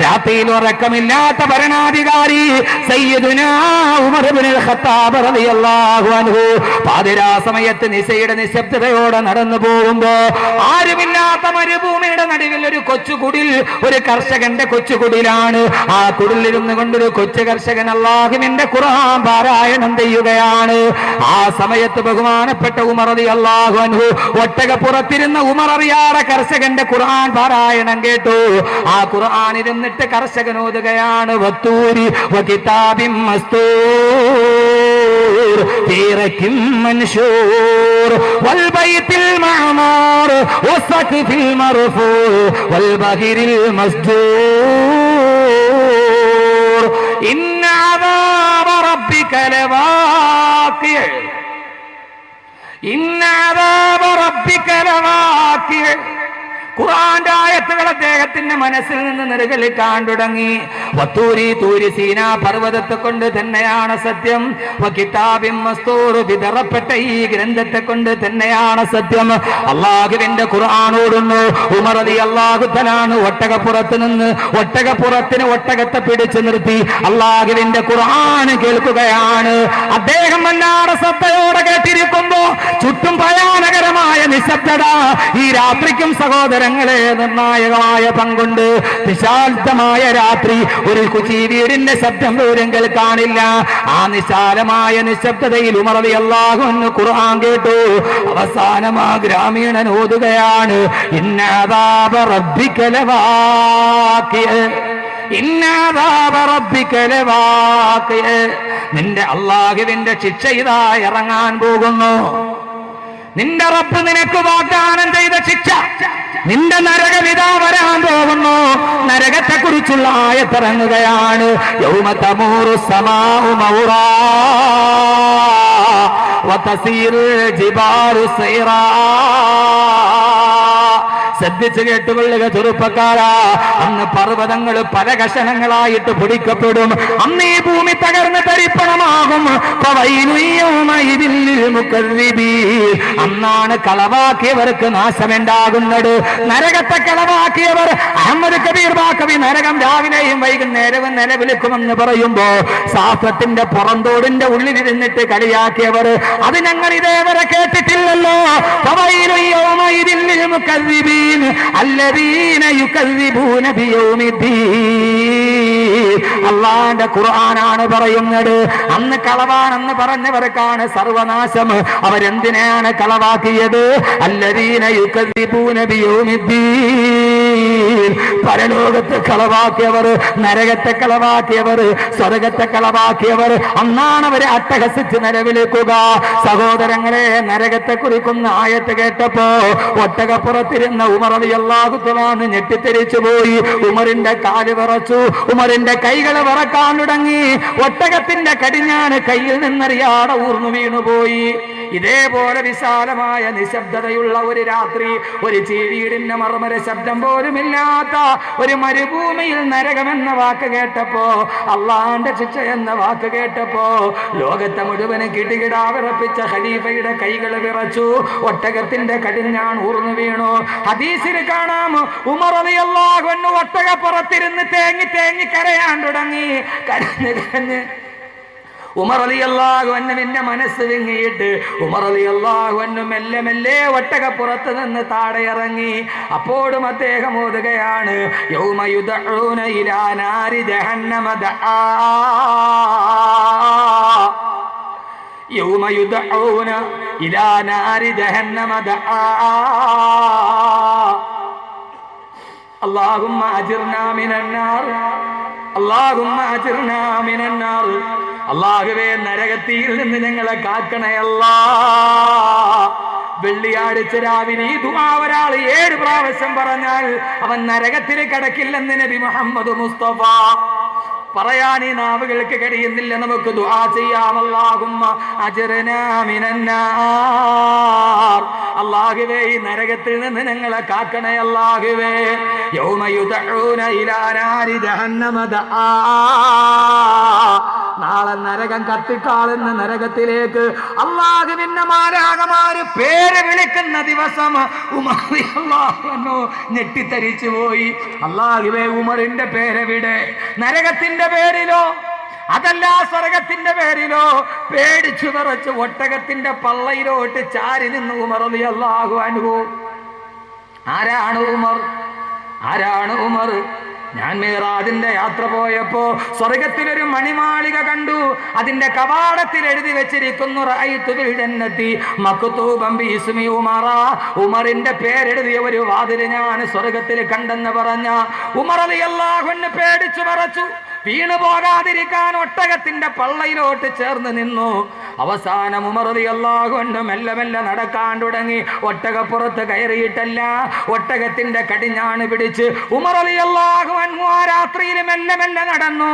രാത്രിയിൽ ഉറക്കമില്ലാത്ത ഭരണാധികാരി സയ്യിദുനാ ഉമർ ഇബ്നുൽ ഖത്താബ് റളിയല്ലാഹു അൻഹു പാതിരാ സമയത്ത് നിശയുടെ നിശബ്ദതയോടെ നടന്നു പോകുമ്പോ ആരുമില്ലാത്ത മരുഭൂമിയുടെ നടുവിൽ ഒരു കൊച്ചുകുടിൽ, ഒരു കർഷകന്റെ കൊച്ചുകുടിലാണ്. ആ കുടിലിരുന്നു കൊണ്ടൊരു കൊച്ചു കർഷകൻ അല്ലാഹുവിന്റെ ഖുർആൻ പാരായണം ചെയ്യുകയാണ്. ആ സമയത്ത് ബഹുമാനപ്പെട്ട ഉമർ റളിയല്ലാഹു അൻഹു ഒട്ടകപ്പുറത്തിരുന്ന ഉമർ അറിയാതെ കർഷകന്റെ ഖുർആൻ പാരായണം കേട്ടു. ആ ഖുർആൻ എന്നിട്ട് കർഷകൻ ഓതുകയാണ്, വത്തൂരി വകിതാബിൻ മസ്തൂർ ഫീറകിൻ മൻശൂർ വൽ ബൈത്തിൽ മഅമൂർ വസ്ഖഫിൽ മർഫൂ വൽ ബഹിരിൽ മസ്ജൂർ ഇന്ന അദാബ റബ്ബിക ലവാഖി ഇന്ന അദാബ റബ്ബിക ലവാഖി. ഖുർആന്റെ ആയത്തുകൾ അദ്ദേഹത്തിന്റെ മനസ്സിൽ നിന്ന് നിറകളിക്കാൻ തുടങ്ങി. വത്തൂരി തൂരി സീനാ പർവ്വതത്തെ കൊണ്ട് തന്നെയാണ് സത്യം. വകിതാബിൻ മസ്തൂർ വിതറപ്പെട്ട ഈ ഗ്രന്ഥത്തെ കൊണ്ട് തന്നെയാണ് സത്യം. അല്ലാഹുവിന്റെ ഖുർആൻ ഓടുന്നു. ഉമർ റളിയല്ലാഹു തആല ഒട്ടകപ്പുറത്ത് നിന്ന് ഒട്ടകത്തെ പിടിച്ചു നിർത്തി അല്ലാഹുവിന്റെ ഖുർആൻ കേൾക്കുകയാണ്. അദ്ദേഹം വല്ലാതെ ശ്രദ്ധയോടെ കേട്ടിരിക്കുമ്പോ ചുറ്റും ഭയാനകരമായ നിശബ്ദത. ഈ രാത്രിക്കും സഹോദരങ്ങളെ നിർണായകമായ പങ്കുണ്ട്. വിശാലമായ രാത്രി, ഒരു കുച്ചി വീടിന്റെ ശബ്ദം പോലും കേൾക്കാനില്ല. ആ നിശാലമായ നിശബ്ദതയിൽ ഉമർ റളിയല്ലാഹു അൻഹു ഖുർആൻ കേട്ടു. അവസാനം ആ ഗ്രാമീണൻ ഓതുകയാണ്, ഇന്ന അദാബ റബ്ബിക ലവാഖി ഇന്ന അദാബ റബ്ബിക ലവാഖി. നിന്റെ അല്ലാഹുവിന്റെ ശിക്ഷ ഇതാ ഇറങ്ങാൻ പോകുന്നു. നിന്റെ റബ്ബ് നിനക്ക് വാഗ്ദാനം ചെയ്ത ശിക്ഷ, നിന്റെ നരകം ഇതാ വരാൻ പോകുന്നു. നരകത്തെ കുറിച്ചുള്ള ആയത്തിറങ്ങുകയാണ്. യൗമ തമൂറു സമാഉ മൗറാ വതസീറു ജിബാലു സൈറാ. ശ്രദ്ധിച്ചു കേട്ടുകൊള്ളുക ചെറുപ്പക്കാരാ. അന്ന് പർവ്വതങ്ങൾ പല കഷണങ്ങളായിട്ട് പൊടിക്കപ്പെടും. അന്ന് ഈ ഭൂമി തകർന്ന് തരിപ്പണമാകും. അന്നാണ് കളവാക്കിയവർക്ക് നാശമുണ്ടാകുന്നത്. നരകത്തെ കളവാക്കിയവർ, അഹമ്മദ് കബീർ ബാക്കവി നരകം രാവിലെയും വൈകുന്നേരവും നിലവിളിക്കുമെന്ന് പറയുമ്പോ ശാസ്ത്രത്തിന്റെ പുറന്തോടിന്റെ ഉള്ളിലിരുന്നിട്ട് കളിയാക്കിയവർ, അത് ഞങ്ങൾ ഇതേവരെ കേട്ടിട്ടില്ലല്ലോ. അല്ലാഹുവിന്റെ ഖുർആനാണ് പറയുന്നത്. അന്ന് കളവാണെന്ന് പറഞ്ഞവർക്കാണ് സർവനാശം. അവരെന്തിനാണ് കളവാക്കിയത്? അല്ലദീന യുകദ്ദിബൂന ബിയൗമിദ്ദീൻ. പരലോകത്തെ കളവാക്കിയവർ, നരകത്തെ കളവാക്കിയവർ, സ്വർഗത്തെ കളവാക്കിയവർ, അന്നാണ് അവരെ അട്ടഹസിച്ച് നിലവിളിക്കുക. സഹോദരങ്ങളെ, നരകത്തെ കുറിക്കുന്ന ആയത്ത് കേട്ടപ്പോ ഒട്ടകപ്പുറത്തിരുന്ന ഉമർ റളിയല്ലാഹു തആല ഞെട്ടിത്തെരിച്ചു പോയി. ഉമറിന്റെ കാല് വിറച്ചു, ഉമറിന്റെ കൈകൾ വിറക്കാൻ തുടങ്ങി. ഒട്ടകത്തിന്റെ കടിഞ്ഞാണ് കയ്യിൽ നിന്നറിയാതെ ഊർന്നു വീണുപോയി. ഇതേപോലെ വിശാലമായ നിശബ്ദതയുള്ള ഒരു രാത്രി, ഒരു ചീവീടിന്റെ മർമര ശബ്ദം പോലുമില്ലാത്ത ഒരു മരുഭൂമിയിൽ നരകമെന്ന വാക്ക് കേട്ടപ്പോ, അള്ളാന്റെ ശിക്ഷ എന്ന വാക്ക് കേട്ടപ്പോ ലോകത്തെ മുഴുവനും കിടുകിടാ വിറപ്പിച്ച ഖലീഫയുടെ കൈകൾ വിറച്ചു. ഒട്ടകത്തിന്റെ കടിഞ്ഞാൺ ഊർന്നു വീണു. ഹദീസിൽ കാണാം, ഉമർ റളിയല്ലാഹു അൻഹു ഒട്ടകപ്പുറത്തിരുന്ന് തേങ്ങി തേങ്ങി കരയാൻ തുടങ്ങി. കരഞ്ഞ് ഉമർ റളിയല്ലാഹു അൻഹുവിന്റെ മനസ്സ് വിങ്ങിയിട്ട് ഉമർ റളിയല്ലാഹു അൻഹു മെല്ലെ മെല്ലെ ഒട്ടകപ്പുറത്ത് നിന്ന് താഴെ ഇറങ്ങി. അപ്പോഴും അദ്ദേഹം ഓതുകയാണ്, യൗമ യുദഊന ഇലാ നാരി ജഹന്നമ ദആ യൗമ യുദഊന ഇലാ നാരി ജഹന്നമ ദആ അല്ലാഹുമ്മ അജിർനാ മിനന്നാർ അല്ലാഹുമ്മ അജിർനാ മിനന്നാർ. അല്ലാഹുവേ, നരകത്തിയിൽ നിന്ന് ഞങ്ങളെ കാക്കണേ അല്ലാ. വെള്ളിയാഴ്ച രാവിലെ ഈ ദുആ ഒരാൾ 7 പ്രാവശ്യം പറഞ്ഞാൽ അവൻ നരകത്തിൽ കടക്കില്ലെന്ന് നബി മുഹമ്മദ് മുസ്തഫ. പറയാൻ ഈ നാവുകൾക്ക് കഴിയുന്നില്ല. നമുക്ക് ദുആ ചെയ്യാം. അല്ലാഹുമ്മ അജ്റനാ മിനന്നാർ. അല്ലാഹുവേ, ഈ നരകത്തിൽ നിന്ന് ഞങ്ങളെ കാക്കണേ അല്ലാഹുവേ. യൗമ യുദഊന ഇലാ നാരി ജഹന്നമ ദആ. നാളെ നരകം കത്തിക്കാളുന്ന നരകത്തിലേക്ക് അള്ളാഹുവിന്റെ മാലാഖമാര് പേര് വിളിക്കുന്ന ദിവസം ഉമർ റളിയല്ലാഹു അൻഹു ഞെട്ടിത്തരിച്ചു പോയി. അള്ളാഹുവേ, ഉമറിന്റെ പേരെവിടെ? നരകത്തിന്റെ പേരിലോ അതല്ല സ്വർഗത്തിന്റെ പേരിലോ? പേടിച്ചു വിറച്ച് ഒട്ടകത്തിന്റെ പള്ളയിലോട്ട് ചാരി നിന്ന് ഉമർ റളിയല്ലാഹു അൻഹു. ആരാണ് ഉമർ? ആരാണ് ഉമർ? ഞാൻ മിഅ്റാജിന്റെ യാത്ര പോയപ്പോ സ്വർഗത്തിലൊരു മണിമാളിക കണ്ടു. അതിന്റെ കവാടത്തിൽ എഴുതി വെച്ചിരിക്കുന്നു റഅയ്തു ബിൽ ജന്നതി മക്തൂബൻ ബിസ്മി ഉമറ. ഉമറിന്റെ പേരെഴുതിയ ഒരു വാതിൽ ഞാൻ സ്വർഗത്തിൽ കണ്ടെന്ന് പറഞ്ഞ ഉമർ റളിയല്ലാഹു അൻഹു പേടിച്ചു വിറച്ചു. വീണു പോകാതിരിക്കാൻ ഒട്ടകത്തിന്റെ പള്ളയിലോട്ട് ചേർന്ന് നിന്നു. അവസാനം ഉമർ റളിയല്ലാഹു അൻഹു മെല്ലെ മെല്ലെ നടക്കാൻ തുടങ്ങി. ഒട്ടകപ്പുറത്ത് കയറിയിട്ടല്ല, ഒട്ടകത്തിന്റെ കടിഞ്ഞാണ് പിടിച്ച് ഉമർ റളിയല്ലാഹു അൻഹു ആ രാത്രിയിൽ മെല്ലെ മെല്ലെ നടന്നു.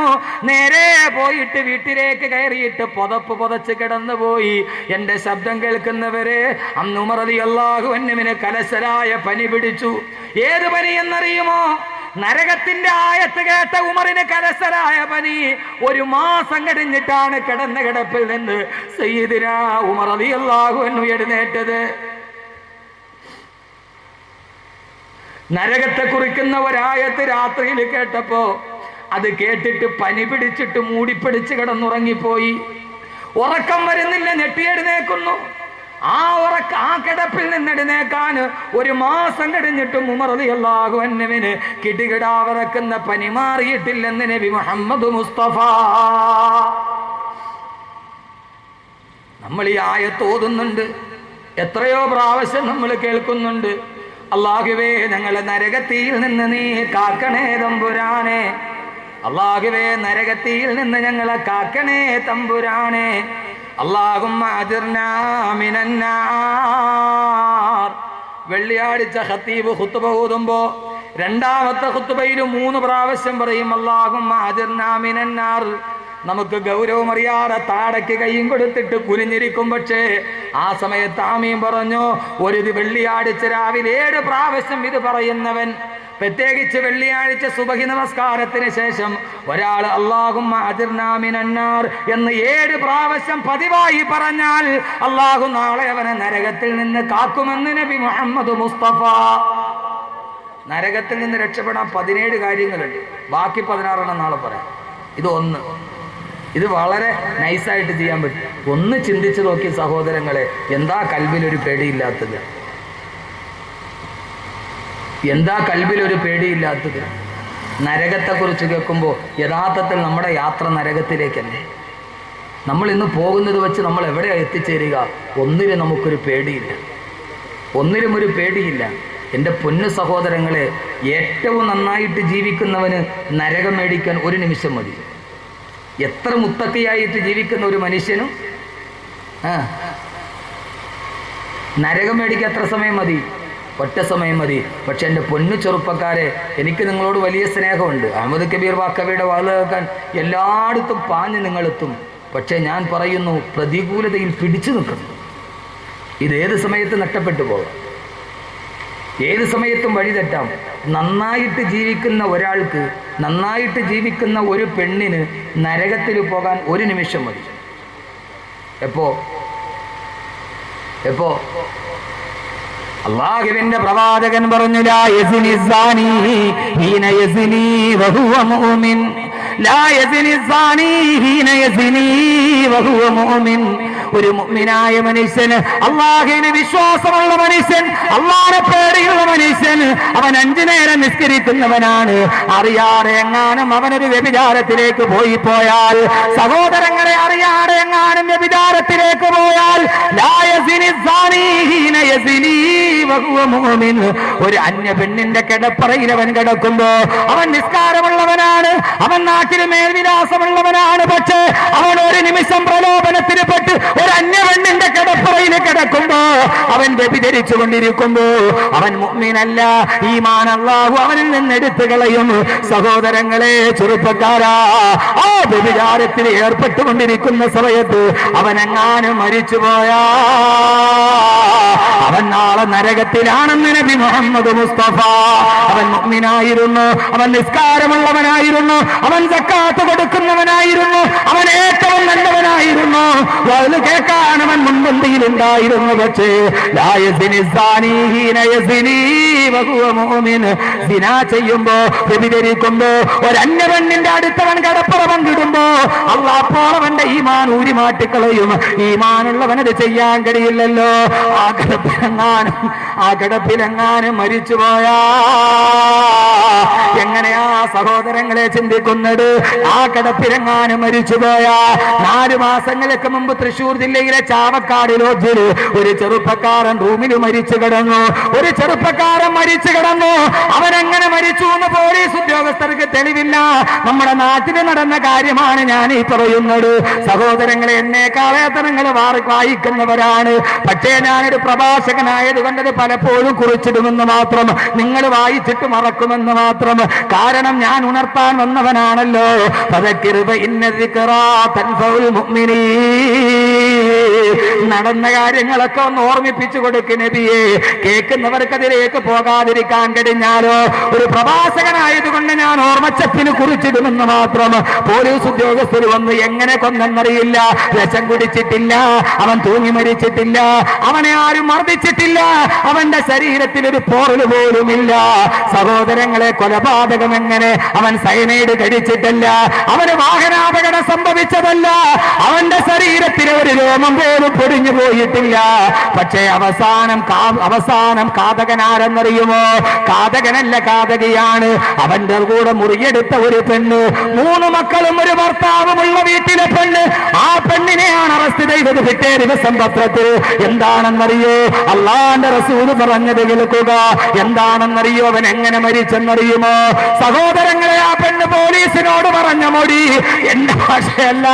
നേരെ പോയിട്ട് വീട്ടിലേക്ക് കയറിയിട്ട് പുതപ്പ് പുതച്ച് കിടന്നുപോയി. എന്റെ ശബ്ദം കേൾക്കുന്നവരെ, അന്ന് ഉമർ റളിയല്ലാഹു അൻഹുവിന് കലശലായ പനി പിടിച്ചു. ഏത് പനി എന്നറിയുമോ? നരകത്തിന്റെ ആയത്ത് കേട്ട ഉമറിന് കലശലായ പനി. ഒരു മാസം കഴിഞ്ഞിട്ടാണ് കിടന്ന കിടപ്പിൽ നിന്ന് സയ്യിദുനാ ഉമർ റളിയല്ലാഹു അൻഹു എഴുന്നേറ്റത്. നരകത്തെ കുറിക്കുന്ന ഒരായത്ത് രാത്രിയിൽ കേട്ടപ്പോ അത് കേട്ടിട്ട് പനി പിടിച്ചിട്ട് മൂടിപ്പിടിച്ച് കിടന്നുറങ്ങിപ്പോയി. ഉറക്കം വരുന്നില്ല, ഞെട്ടിയെഴുന്നേക്കുന്നു. ആ കിടപ്പിൽ നിന്നെഴുന്നേക്കാൻ ഒരു മാസം കഴിഞ്ഞിട്ടും ഉമർ റളിയല്ലാഹു അൻഹുവിന് കിടുകിടാവിറക്കുന്ന പനി മാറിയിട്ടില്ലെന്ന് നബി മുഹമ്മദ് മുസ്തഫ. നമ്മൾ ഈ ആയത്ത് ഓതുന്നുണ്ട്, എത്രയോ പ്രാവശ്യം നമ്മൾ കേൾക്കുന്നുണ്ട്. അല്ലാഹുവേ, ഞങ്ങളെ നരകത്തിയിൽ നിന്ന് നീ കാക്കണേ തമ്പുരാനെ. അല്ലാഹുവേ, നരകത്തിയിൽ നിന്ന് ഞങ്ങളെ കാക്കണേ തമ്പുരാനെ. അല്ലാഹുമ്മ അജിർനാ മിനന്നാർ. വെള്ളിയാഴ്ച ഖതീബ് ഖുത്ബ ഓതുമ്പോ രണ്ടാമത്തെ ഖുത്ബയിൽ 3 പ്രാവശ്യം പറയും അല്ലാഹുമ്മ അജിർനാ മിനന്നാർ. നമുക്ക് ഗൗരവമറിയാതെ താടയ്ക്ക് കൈയും കൊടുത്തിട്ട് കുനിഞ്ഞിരിക്കും. പക്ഷേ ആ സമയത്ത് ആമീൻ പറഞ്ഞു. ഒരു വെള്ളിയാഴ്ച രാവിലെ 7 പ്രാവശ്യം ഇത് പറയുന്നവൻ, പ്രത്യേകിച്ച് വെള്ളിയാഴ്ച സുബഹി നമസ്കാരത്തിന് ശേഷം ഒരാൾ അല്ലാഹുമ്മ അജിർനാ മിനന്നാർ എന്ന് 7 പ്രാവശ്യം പതിവായി പറഞ്ഞാൽ അല്ലാഹു നാളെ അവനെ നരകത്തിൽ നിന്ന് കാക്കുമെന്ന് നബി മുഹമ്മദ് മുസ്തഫ. നരകത്തിൽ നിന്ന് രക്ഷപ്പെടാൻ 17 കാര്യങ്ങളുണ്ട്. ബാക്കി 16 നാളെ പറയാം. ഇത് വളരെ നൈസായിട്ട് ചെയ്യാൻ പറ്റും. ഒന്ന് ചിന്തിച്ചു നോക്കി സഹോദരങ്ങളെ, എന്താ കൽബിലൊരു പേടിയില്ലാത്തത്? എന്താ കൽബിലൊരു പേടിയില്ലാത്തത്? നരകത്തെക്കുറിച്ച് കേൾക്കുമ്പോൾ യഥാർത്ഥത്തിൽ നമ്മുടെ യാത്ര നരകത്തിലേക്കല്ലേ? നമ്മൾ ഇന്ന് പോകുന്നത് വെച്ച് നമ്മൾ എവിടെയാണ് എത്തിച്ചേരുക? ഒന്നിനും നമുക്കൊരു പേടിയില്ല, ഒന്നിനും ഒരു പേടിയില്ല. എൻ്റെ പൊന്നു സഹോദരങ്ങളെ, ഏറ്റവും നന്നായിട്ട് ജീവിക്കുന്നവന് നരകം മേടിക്കാൻ 1 നിമിഷം മതി. എത്ര മുത്തക്കിയായിട്ട് ജീവിക്കുന്ന ഒരു മനുഷ്യനും നരകം മേടിക്കാൻ എത്ര സമയം മതി? ഒറ്റ സമയം മതി. പക്ഷെ എൻ്റെ പൊന്നു ചെറുപ്പക്കാരെ, എനിക്ക് നിങ്ങളോട് വലിയ സ്നേഹമുണ്ട്. അഹമ്മദ് കബീർ വാക്കവിയുടെ വാള് കേൾക്കാൻ എല്ലായിടത്തും പാഞ്ഞ് നിങ്ങളെത്തും. പക്ഷെ ഞാൻ പറയുന്നു, പ്രതികൂലതയിൽ പിടിച്ചു നിൽക്കുന്നു. ഇതേത് സമയത്ത് നഷ്ടപ്പെട്ടു പോകാം, ഏത് സമയത്തും വഴി തെറ്റാം. നന്നായിട്ട് ജീവിക്കുന്ന ഒരാൾക്ക്, നന്നായിട്ട് ജീവിക്കുന്ന ഒരു പെണ്ണിന് നരകത്തിൽ പോകാൻ 1 നിമിഷം മതി. എപ്പോ അല്ലാഹുവിന്റെ പ്രവാചകൻ പറഞ്ഞു, ലാ യസ്നി സാനി ഹീന യസ്നി വഹുവ മുഅ്മിൻ. ലാ യസ്നി സാനി ഹീന യസ്നി വഹുവ മുഅ്മിൻ. ഒരു മുഅ്മിനായ മനുഷ്യൻ, അല്ലാഹുവിന് വിശ്വാസമുള്ള മനുഷ്യൻ, അല്ലാഹുവിനെ പേടിയുള്ള മനുഷ്യൻ, അവൻ 5 നേരം നിസ്കരിക്കുന്നവനാണ്. അറിയാതെ എങ്ങാനും അവനൊരു വ്യഭിചാരത്തിലേക്ക് പോയാൽ, സഹോദരങ്ങളെ, അറിയാതെ എങ്ങാനും വ്യഭിചാരത്തിലേക്ക് പോയാൽ, ലാ യസ്നി സാനി ഹീന യസ്നി വഹുവ മുഅ്മിൻ. ഒരു അന്യ പെണ്ണിന്റെ കിടപ്പറയിൽ അവൻ കിടക്കുമ്പോ അവൻ നിസ്കാരമുള്ളവനാണ്, അവൻ നാട്ടിൽ മേൽവിലാസമുള്ളവനാണ്. പക്ഷേ അവൻ 1 നിമിഷം പ്രലോഭനത്തിന് പെട്ട് ഒരു അന്യ പെണ്ണിന്റെ കിടപ്പറയിൽ കിടക്കുമ്പോ, അവൻ വ്യഭിചരിച്ചു കൊണ്ടിരിക്കുമ്പോ അവൻ മുഅ്മിനല്ല. ഈമാൻ അല്ലാഹു അവനിൽ നിന്ന് എടുത്തു കളയും. സഹോദരങ്ങളെ, ചെറുപ്പക്കാരാ, ആ വ്യഭിചാരത്തിൽ ഏർപ്പെട്ടുകൊണ്ടിരിക്കുന്ന സമയത്ത് അവനെങ്ങാനും മരിച്ചുപോയാ അവൻ നാളെ നരകത്തിലാണെന്ന് നബി മുഹമ്മദ് മുസ്തഫ. അവൻ മുഅ്മിനായിരുന്നു, അവൻ നിസ്കാരമുള്ളവനായിരുന്നു, അവൻ സക്കാത്ത് കൊടുക്കുന്നവനായിരുന്നു, അവൻ ഏറ്റവും അത് കേൾക്കാൻ അവൻ മുൻപന്തിയിലുണ്ടായിരുന്നു. പക്ഷേ ദിനാ ചെയ്യുമ്പോ വ്യഭിചരിക്കുമ്പോ ഒരന്യ പെണ്ണിന്റെ അടുത്തവൻ കടപ്പുറ പങ്കിടുമ്പോ അള്ളാഹ് അപ്പോൾ അവന്റെ ഈമാൻ ഊരി മാറ്റിക്കളയും. ഈമാനുള്ളവനത് ചെയ്യാൻ കഴിയില്ലല്ലോ. ആ കിടപ്പിലെങ്ങാനും മരിച്ചുപോയാ എങ്ങനെയാ സഹോദരങ്ങളെ ചിന്തിക്കുന്നത്? ആ കിടപ്പിലെങ്ങാനും മരിച്ചുപോയാ 4 മാസങ്ങൾക്ക് മുമ്പ് തൃശൂർ ജില്ലയിലെ ചാവക്കാട് ലോഡ്ജിൽ ഒരു ചെറുപ്പക്കാരൻ റൂമിൽ മരിച്ചു കിടന്നു. ഒരു ചെറുപ്പക്കാരൻ മരിച്ചു കിടന്നു. അവനെങ്ങനെ മരിച്ചു എന്ന് പോലീസ് ഉദ്യോഗസ്ഥർക്ക് തെളിവില്ല. നമ്മുടെ നാട്ടിൽ നടന്ന കാര്യമാണ് ഞാൻ ഈ പറയുന്നത്. സഹോദരങ്ങളെ, എന്നെക്കാളേറെ നിങ്ങൾ വായിക്കുന്നവരാണ്. പക്ഷേ ഞാനൊരു പ്രഭാഷകനായത് കൊണ്ടത് പലപ്പോഴും കുറിച്ചിടുമെന്ന് മാത്രം, നിങ്ങൾ വായിച്ചിട്ട് മറക്കുമെന്ന് മാത്രം. കാരണം ഞാൻ ഉണർത്താൻ വന്നവനാണല്ലോ. നടന്ന കാര്യങ്ങളൊക്കെ ഒന്ന് ഓർമ്മിപ്പിച്ചു കൊടുക്കും നബിയെ. കേൾക്കുന്നവർക്കതിലേക്ക് പോകാതിരിക്കാൻ കഴിഞ്ഞാലോ? ഒരു പ്രഭാഷകനായതുകൊണ്ട് ഞാൻ ഓർമ്മച്ചപ്പിന് കുറിച്ചിടുമെന്ന് മാത്രം. പോലീസ് ഉദ്യോഗസ്ഥർ വന്ന് എങ്ങനെ കൊന്നെന്നറിയില്ല. വിഷം കുടിച്ചിട്ടില്ല, അവൻ തൂങ്ങി മരിച്ചിട്ടില്ല, അവനെ ആരും മർദ്ദിച്ചിട്ടില്ല, അവന്റെ ശരീരത്തിൽ ഒരു പോറൽ പോലുമില്ല. സഹോദരങ്ങളെ, കൊലപാതകം എങ്ങനെ? അവൻ സൈനൈഡ് കഴിച്ചിട്ടല്ല, അവന് വാഹനാപകടം സംഭവിച്ചതല്ല, അവന്റെ ശരീരത്തിലെ ഒരു രോമം പോലും പൊടിഞ്ഞു പോയിട്ടില്ല. പക്ഷേ അവസാനം കാതകനാരെന്നറിയുമോ? കാതകനല്ല, കാതകിയാണ്. അവന്റെ കൂടെ മുറിയെടുത്ത ഒരു പെണ്ണ്, 3 മക്കളും ഒരു ഭർത്താവുമുള്ള വീട്ടിലെ പെണ്ണ്. ആ പെണ്ണിനെയാണ് അറസ്റ്റ് ചെയ്തത് പിറ്റേ ദിവസം പത്രത്തിൽ. എന്താണെന്നറിയോ? അള്ളാന്റെ റസൂൽ പറഞ്ഞത് കേൾക്കുക. എന്താണെന്നറിയോ? അവൻ എങ്ങനെ മരിച്ചെന്നറിയുമോ? സഹോദരങ്ങളെ, ആ പെണ്ണ് പോലീസിനോട് പറഞ്ഞ മൊഴി എന്റെ ഭാഷയല്ല,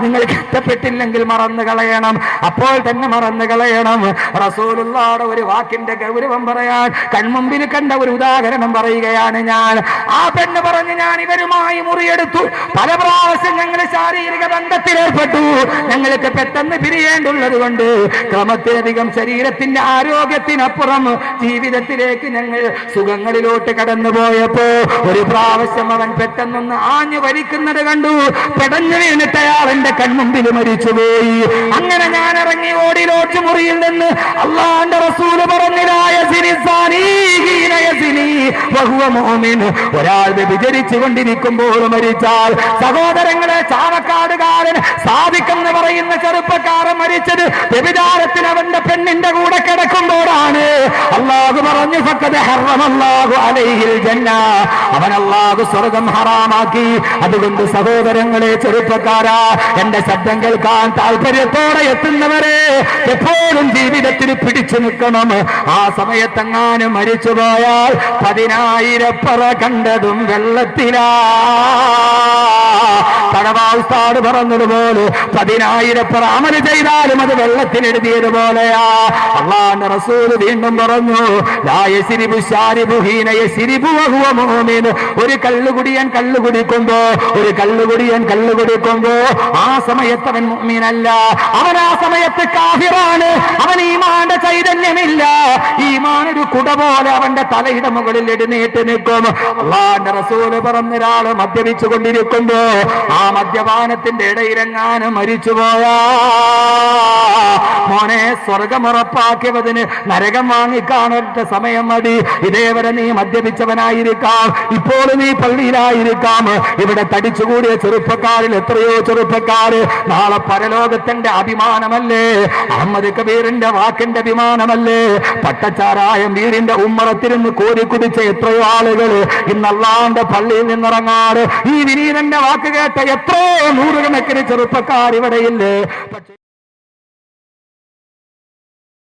നിങ്ങൾക്ക് ഇഷ്ടപ്പെട്ടില്ലെങ്കിൽ മറന്നു കളയണം, അപ്പോൾ തന്നെ മറന്നു കളയണം. റസൂലുള്ളാഹിയുടെ ഒരു വാക്കിന്റെ ഗൗരവം പറയാൻ കൺമുമ്പിൽ കണ്ട ഒരു ഉദാഹരണം പറയുകയാണ് ഞാൻ. ആ പെണ്ണ് പറഞ്ഞു, ഞാൻ ഇവരുമായി മുറിയെടുത്തു, പല പ്രാവശ്യം ഞങ്ങൾ ശാരീരിക ബന്ധത്തിലേർപ്പെട്ടു, ഞങ്ങൾക്ക് പെട്ടെന്ന് പിരിയേണ്ടുള്ളത് കൊണ്ട് ക്രമത്തിലധികം ശരീരത്തിന്റെ ആരോഗ്യത്തിനപ്പുറം ജീവിതത്തിലേക്ക് ഞങ്ങൾ സുഖങ്ങളിലോട്ട് കടന്നു പോയപ്പോ ഒരു പ്രാവശ്യം അവൻ പെട്ടെന്നൊന്ന് ആഞ്ഞു വലിക്കുന്നത് കണ്ടു. പെടഞ്ഞു വീണിട്ട് അയാൾ എന്റെ കൺമുമ്പിൽ മരിച്ചുപോയി. അങ്ങനെ ഞാൻ ഇറങ്ങി ഓടി ലോഡ്ജ് മുറിയിൽ നിന്ന്. അള്ളാന്റെ റസൂല് പറഞ്ഞതായ ഒരാൾ വ്യഭിചരിച്ചു കൊണ്ടിരിക്കുമ്പോൾ മരിച്ചാൽ, സഹോദരങ്ങളെ, ചാവക്കാടുകാരൻ സാദിഖെന്ന് പറയുന്ന ചെറുപ്പക്കാരൻ മരിച്ചത് വ്യഭിചാരത്തിന് അവന്റെ പെണ്ണിന്റെ കൂടെ കിടക്കുമ്പോഴാണ്. അല്ലാഹു പറഞ്ഞു, ഫഖദ് ഹറമല്ലാഹു അലൈഹിൽ ജന്ന, അവൻ അല്ലാഹു സ്വർഗ്ഗം ഹറാമാക്കി. അതുകൊണ്ട് സഹോദരങ്ങളെ, ചെറുപ്പക്കാരാ, എന്റെ ശബ്ദം കേൾക്കാൻ താല്പര്യത്തോടെ എത്തുന്നവരെ എപ്പോഴും ജീവിതത്തിൽ പിടിച്ചു നിൽക്കണം. ആ സമയത്തെങ്ങാനും മരിച്ചുപോയാൽ 10,000 പറ കണ്ടതും വെള്ളത്തിലാ. തടവാസ്താട് പറഞ്ഞതുപോലെ 10,000 പറ അമൽ ചെയ്താലും അത് വെള്ളത്തിൽ എഴുതിയതുപോലെയാ. അള്ളാഹുവിന്റെ റസൂൽ വീണ്ടും പറഞ്ഞു, ഒരു കള്ളുകുടിയൻ കള്ളുകുടിക്കുമ്പോ ആ സമയത്ത് അവൻ മുഅ്മിനല്ല, അവൻ ആ സമയത്ത് കാഫിറാണ്, അവൻ ഈമാന്റെ ചൈതന്യമില്ല. ഈമാൻ ഒരു കുട പോലെ അവന്റെ തലയുടെ മുകളിൽ എഴുന്നേറ്റ് നിൽക്കും. അള്ളാഹുവിന്റെ റസൂൽ പറഞ്ഞ ഒരാള് മദ്യപിച്ചു കൊണ്ടിരിക്കുമ്പോ ആ മദ്യപാനത്തിന്റെ ഇടയിലെങ്ങാനും മരിച്ചുപോയാ, മോനെ, സ്വർഗമുറപ്പാക്കിയവതിന് നരകം വാങ്ങിക്കാണൊറ്റ സമയം മതി. ഇതേവരെ നീ മദ്യപിച്ചവനായിരിക്കാം, ഇപ്പോൾ നീ പള്ളിയിലായിരിക്കാം, ഇവിടെ തടിച്ചുകൂടിയ ചെറുപ്പക്കാരിൽ എത്രയോ ചെറുപ്പക്കാര് നാളെ പരലോകത്തിന്റെ അഭിമാനമല്ലേ? അഹമ്മദ് കബീറിന്റെ വാക്കിന്റെ അഭിമാനമല്ലേ? പട്ടച്ചാരായം വീടിന്റെ ഉമ്മറത്തിരുന്ന് കോരി കുടിച്ച എത്രയോ ആളുകൾ ഇന്ന് അല്ലാഹുവിന്റെ പള്ളിയിൽ നിന്നിറങ്ങാറ് ഈ വിനീതന്റെ വാക്ക് കേട്ട എത്രയോ നൂറുകണക്കിന് ചെറുപ്പക്കാർ ഇവിടെയില്ലേ?